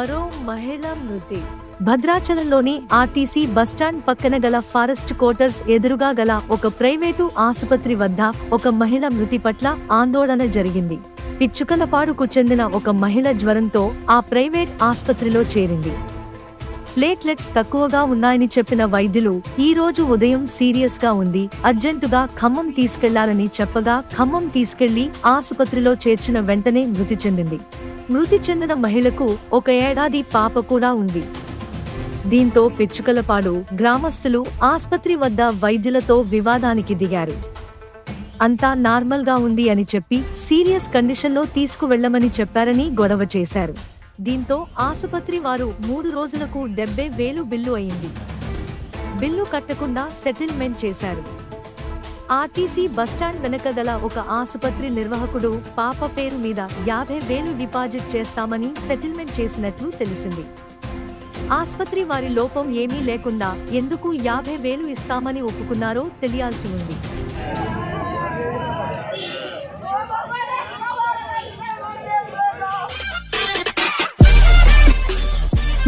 మరో మహిళ మృతి. భద్రాచలంలోని ఆర్టీసీ బస్టాండ్ పక్కన గల ఫారెస్ట్ క్వార్టర్స్ ఎదురుగా గల ఒక ప్రైవేటు ఆసుపత్రి వద్ద ఒక మహిళ మృతి పట్ల ఆందోళన జరిగింది. పిచ్చుకలపాడుకు చెందిన ఒక మహిళ జ్వరంతో ఆ ప్రైవేట్ ఆసుపత్రిలో చేరింది. ప్లేట్లెట్స్ తక్కువగా ఉన్నాయని చెప్పిన వైద్యులు ఈ రోజు ఉదయం సీరియస్ గా ఉంది, అర్జెంటుగా ఖమ్మం తీసుకెళ్లాలని చెప్పగా ఖమ్మం తీసుకెళ్లి ఆసుపత్రిలో చేర్చిన వెంటనే మృతి చెందింది. మృతి చెందిన మహిళకు 1 ఏడాది పాప కూడా ఉంది. దీంతో పిచ్చుకలపాడు గ్రామస్తులు ఆసుపత్రి వద్ద వైద్యులతో వివాదానికి దిగారు. అంతా నార్మల్ గా ఉంది అని చెప్పి సీరియస్ కండిషన్లో తీసుకువెళ్లమని చెప్పారని గొడవ చేశారు. దీంతో ఆసుపత్రి వారు 3 రోజులకు 70,000 బిల్లు అయింది. బిల్లు కట్టకుండా సెటిల్మెంట్ చేశారు. ఆర్టీసీ బస్టాండ్ వెనక గల ఒక ఆసుపత్రి నిర్వాహకుడు పాప పేరు మీద 50,000 డిపాజిట్ చేస్తామని సెటిల్మెంట్ చేసినట్లు తెలిసింది. ఆసుపత్రి వారి లోపం ఏమీ లేకుండా ఎందుకు 50,000 ఇస్తామని ఒప్పుకున్నారో తెలియాల్సి ఉంది.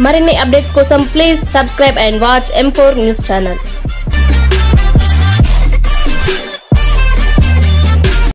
మరిన్ని అప్డేట్స్ కోసం please subscribe and watch M4 news channel.